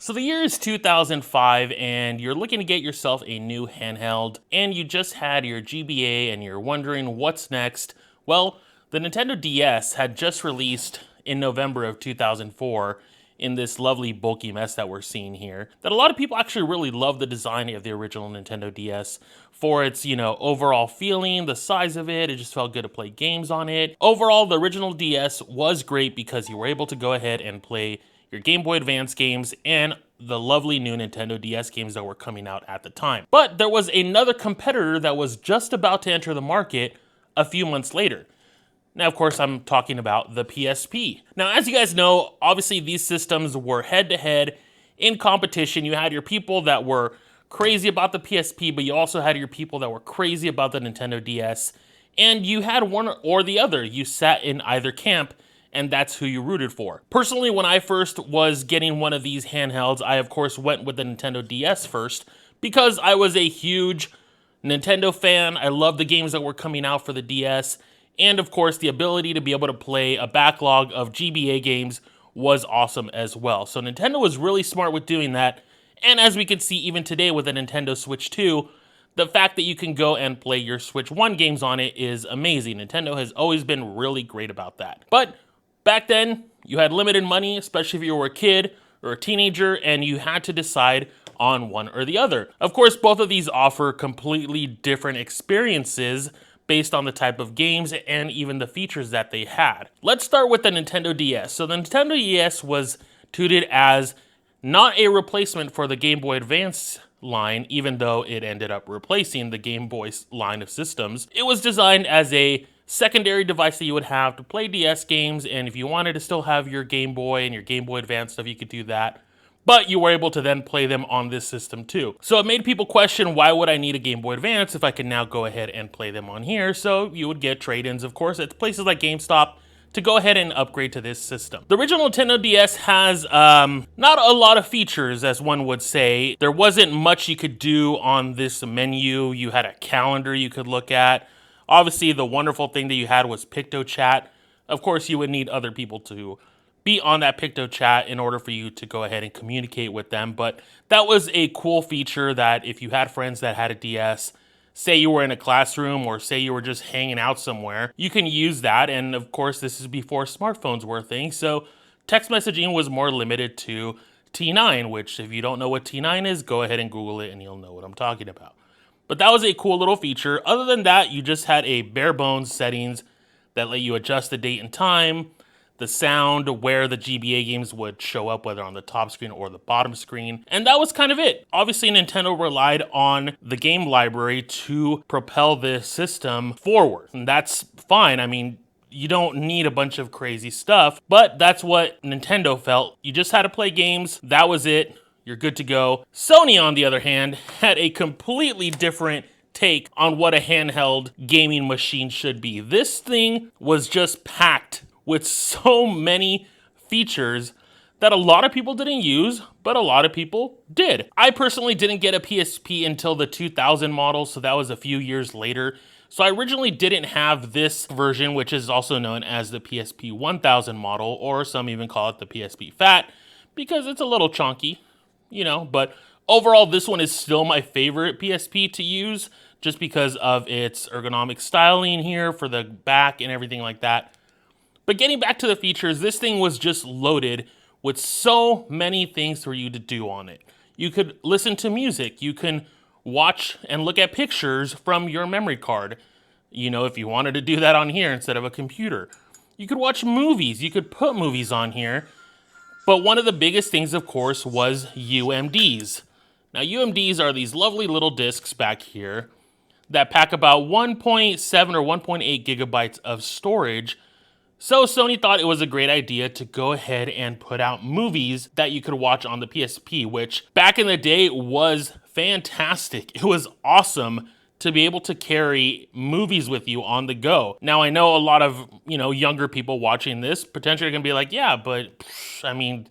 So the year is 2005 and you're looking to get yourself a new handheld and you just had your GBA and you're wondering what's next. Well, the Nintendo DS had just released in November of 2004 in this lovely bulky mess that we're seeing here. That a lot of people actually really love the design of the original Nintendo DS for its, overall feeling, the size of it. It just felt good to play games on it. Overall, the original DS was great because you were able to go ahead and play your Game Boy Advance games, and the lovely new Nintendo DS games that were coming out at the time. But there was another competitor that was just about to enter the market a few months later. Now, of course, I'm talking about the PSP. Now, as you guys know, obviously these systems were head-to-head in competition. You had your people that were crazy about the PSP, but you also had your people that were crazy about the Nintendo DS, and you had one or the other. You sat in either camp, and that's who you rooted for. Personally, when I first was getting one of these handhelds, I of course went with the Nintendo DS first because I was a huge Nintendo fan. I loved the games that were coming out for the DS, and of course the ability to be able to play a backlog of GBA games was awesome as well. So Nintendo was really smart with doing that, and as we can see even today with the Nintendo Switch 2, the fact that you can go and play your Switch 1 games on it is amazing. Nintendo has always been really great about that. But back then, you had limited money, especially if you were a kid or a teenager, and you had to decide on one or the other. Of course, both of these offer completely different experiences based on the type of games and even the features that they had. Let's start with the Nintendo DS. So the Nintendo DS was touted as not a replacement for the Game Boy Advance line, even though it ended up replacing the Game Boy line of systems. It was designed as a secondary device that you would have to play DS games, and if you wanted to still have your Game Boy and your Game Boy Advance stuff, you could do that. But you were able to then play them on this system too. So it made people question, why would I need a Game Boy Advance if I can now go ahead and play them on here? So you would get trade-ins, of course, at places like GameStop to go ahead and upgrade to this system. The original Nintendo DS has not a lot of features, as one would say. There wasn't much you could do on this menu. You had a calendar you could look at. Obviously, the wonderful thing that you had was PictoChat. Of course, you would need other people to be on that PictoChat in order for you to go ahead and communicate with them. But that was a cool feature that if you had friends that had a DS, say you were in a classroom or say you were just hanging out somewhere, you can use that. And of course, this is before smartphones were a thing. So text messaging was more limited to T9, which if you don't know what T9 is, go ahead and Google it and you'll know what I'm talking about. But that was a cool little feature. Other than that, you just had a bare bones settings that let you adjust the date and time, the sound, where the GBA games would show up, whether on the top screen or the bottom screen. And that was kind of it. Obviously, Nintendo relied on the game library to propel this system forward. And that's fine. I mean, you don't need a bunch of crazy stuff, but that's what Nintendo felt. You just had to play games. That was it. You're good to go. Sony, on the other hand, had a completely different take on what a handheld gaming machine should be. This thing was just packed with so many features that a lot of people didn't use, but a lot of people did. I personally didn't get a PSP until the 2000 model, so that was a few years later. So I originally didn't have this version, which is also known as the PSP 1000 model, or some even call it the PSP Fat, because it's a little chunky. But overall, this one is still my favorite PSP to use just because of its ergonomic styling here for the back and everything like that. But getting back to the features, this thing was just loaded with so many things for you to do on it. You could listen to music. You can watch and look at pictures from your memory card, if you wanted to do that on here instead of a computer. You could watch movies. You could put movies on here. But one of the biggest things, of course, was UMDs. Now, UMDs are these lovely little discs back here that pack about 1.7 or 1.8 gigabytes of storage. So Sony thought it was a great idea to go ahead and put out movies that you could watch on the PSP, which back in the day was fantastic. It was awesome to be able to carry movies with you on the go. Now, I know a lot of, younger people watching this potentially are going to be like, yeah, but I mean,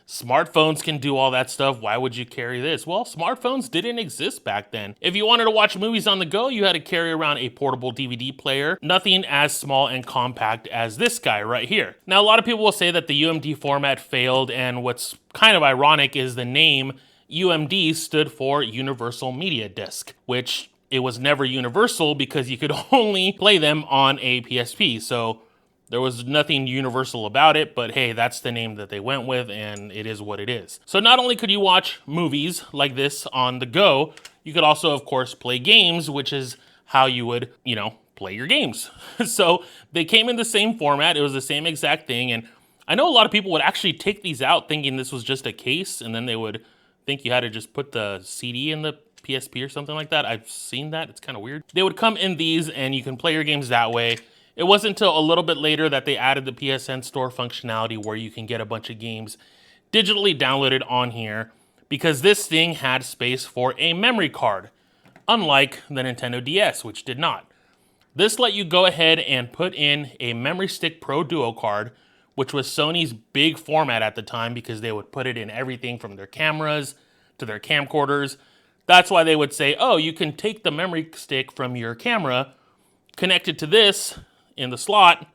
Smartphones can do all that stuff. Why would you carry this? Well, smartphones didn't exist back then. If you wanted to watch movies on the go, you had to carry around a portable DVD player. Nothing as small and compact as this guy right here. Now, a lot of people will say that the UMD format failed, and what's kind of ironic is the name UMD stood for Universal Media Disc, which it was never universal because you could only play them on a PSP. So there was nothing universal about it, but hey, that's the name that they went with, and it is what it is. So not only could you watch movies like this on the go, you could also, of course, play games, which is how you would, play your games. So they came in the same format. It was the same exact thing, and I know a lot of people would actually take these out thinking this was just a case, and then they would think you had to just put the CD in the PSP or something like that. I've seen that. It's kind of weird. They would come in these, and you can play your games that way. It wasn't until a little bit later that they added the PSN Store functionality where you can get a bunch of games digitally downloaded on here, because this thing had space for a memory card, unlike the Nintendo DS, which did not. This let you go ahead and put in a Memory Stick Pro Duo card, which was Sony's big format at the time because they would put it in everything from their cameras to their camcorders. That's why they would say, oh, you can take the memory stick from your camera, connect it to this in the slot,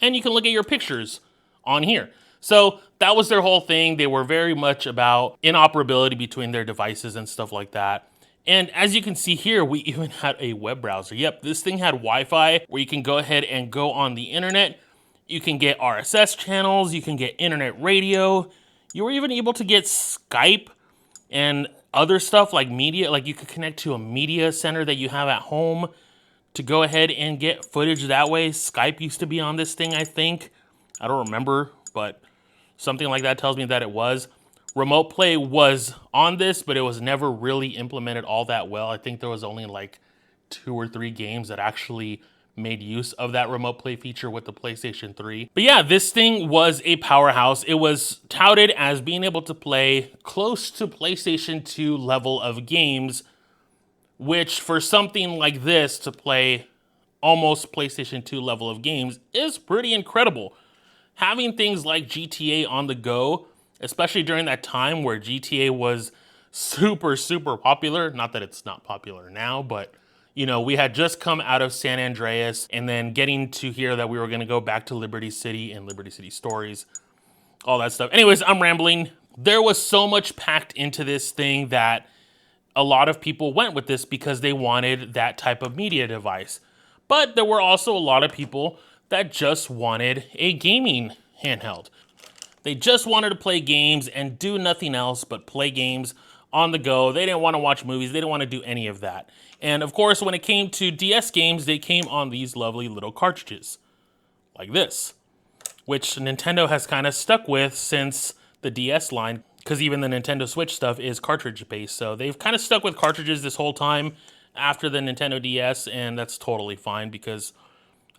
and you can look at your pictures on here. So that was their whole thing. They were very much about interoperability between their devices and stuff like that. And as you can see here, we even had a web browser. Yep, this thing had Wi-Fi where you can go ahead and go on the internet. You can get RSS channels, you can get internet radio. You were even able to get Skype and other stuff like media, like you could connect to a media center that you have at home to go ahead and get footage that way. Skype used to be on this thing, I think. I don't remember, but something like that tells me that it was. Remote play was on this, but it was never really implemented all that well. I think there was only like 2 or 3 games that actually made use of that remote play feature with the PlayStation 3. But yeah, this thing was a powerhouse. It was touted as being able to play close to PlayStation 2 level of games, which for something like this to play almost PlayStation 2 level of games is pretty incredible. Having things like GTA on the go, especially during that time where GTA was super, super popular, not that it's not popular now, but we had just come out of San Andreas and then getting to hear that we were going to go back to Liberty City and Liberty City Stories, all that stuff. Anyways, I'm rambling. There was so much packed into this thing that a lot of people went with this because they wanted that type of media device. But there were also a lot of people that just wanted a gaming handheld. They just wanted to play games and do nothing else but play games on the go. They didn't want to watch movies. They didn't want to do any of that. And of course, when it came to DS games, they came on these lovely little cartridges like this, which Nintendo has kind of stuck with since the DS line, because even the Nintendo Switch stuff is cartridge-based. So they've kind of stuck with cartridges this whole time after the Nintendo DS, and that's totally fine because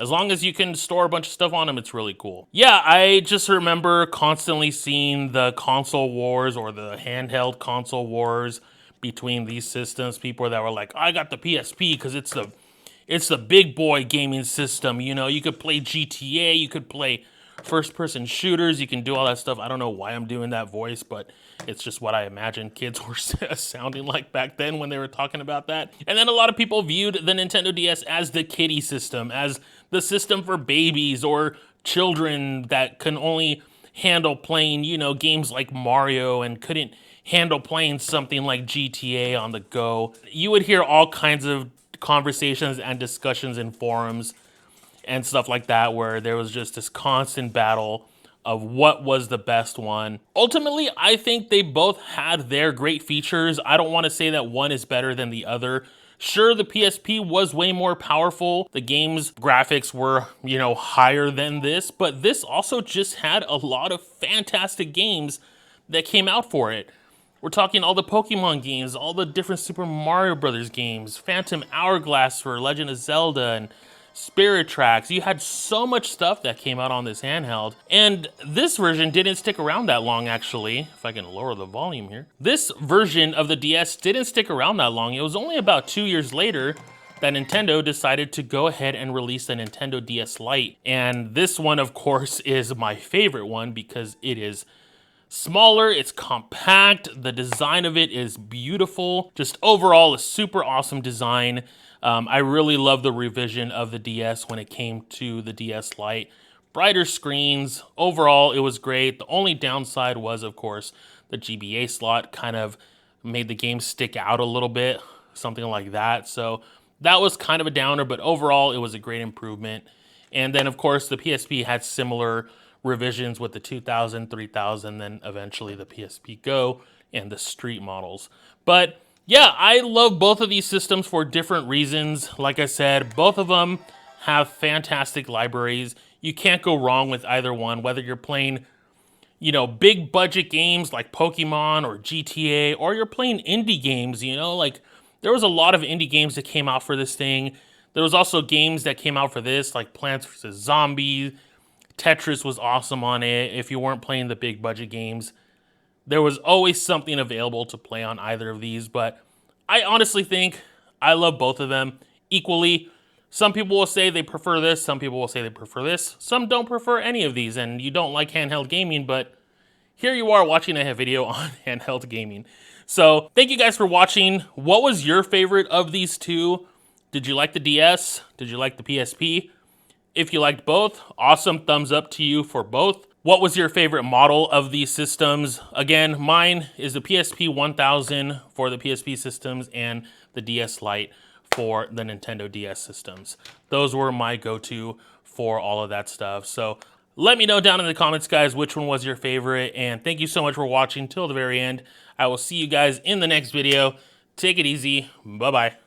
as long as you can store a bunch of stuff on them, it's really cool. Yeah, I just remember constantly seeing the console wars or the handheld console wars between these systems. People that were like, I got the PSP because it's the big boy gaming system. You could play GTA, you could play first-person shooters, you can do all that stuff. I don't know why I'm doing that voice, but it's just what I imagine kids were sounding like back then when they were talking about that. And then a lot of people viewed the Nintendo DS as the kiddie system, as the system for babies or children that can only handle playing, games like Mario and couldn't handle playing something like GTA on the go. You would hear all kinds of conversations and discussions in forums and stuff like that where there was just this constant battle of what was the best one. Ultimately, I think they both had their great features. I don't want to say that one is better than the other. Sure, the PSP was way more powerful. The game's graphics were, higher than this, but this also just had a lot of fantastic games that came out for it. We're talking all the Pokemon games, all the different Super Mario Brothers games, Phantom Hourglass for Legend of Zelda, and Spirit Tracks. You had so much stuff that came out on this handheld. And this version didn't stick around that long, actually. If I can lower the volume here. This version of the DS didn't stick around that long. It was only about 2 years later that Nintendo decided to go ahead and release the Nintendo DS Lite. And this one, of course, is my favorite one because it is smaller, it's compact, the design of it is beautiful. Just overall, a super awesome design. I really love the revision of the DS when it came to the DS Lite. Brighter screens, overall it was great. The only downside was, of course, the GBA slot kind of made the game stick out a little bit, something like that. So that was kind of a downer, but overall it was a great improvement. And then, of course, the PSP had similar revisions with the 2000, 3000, then eventually the PSP Go and the Street models. But yeah, I love both of these systems for different reasons. Like I said, both of them have fantastic libraries. You can't go wrong with either one, whether you're playing, you know, big budget games like Pokemon or GTA, or you're playing indie games, you know, like there was a lot of indie games that came out for this thing. There was also games that came out for this, like Plants vs. Zombies. Tetris was awesome on it. If you weren't playing the big budget games, there was always something available to play on either of these. But I honestly think I love both of them equally. Some people will say they prefer this. Some people will say they prefer this. Some don't prefer any of these, and you don't like handheld gaming, but here you are watching a video on handheld gaming. So thank you guys for watching. What was your favorite of these two? Did you like the DS? Did you like the PSP? If you liked both, awesome, thumbs up to you for both. What was your favorite model of these systems? Again, mine is the PSP 1000 for the PSP systems and the DS Lite for the Nintendo DS systems. Those were my go-to for all of that stuff. So let me know down in the comments, guys, which one was your favorite. And thank you so much for watching till the very end. I will see you guys in the next video. Take it easy. Bye-bye.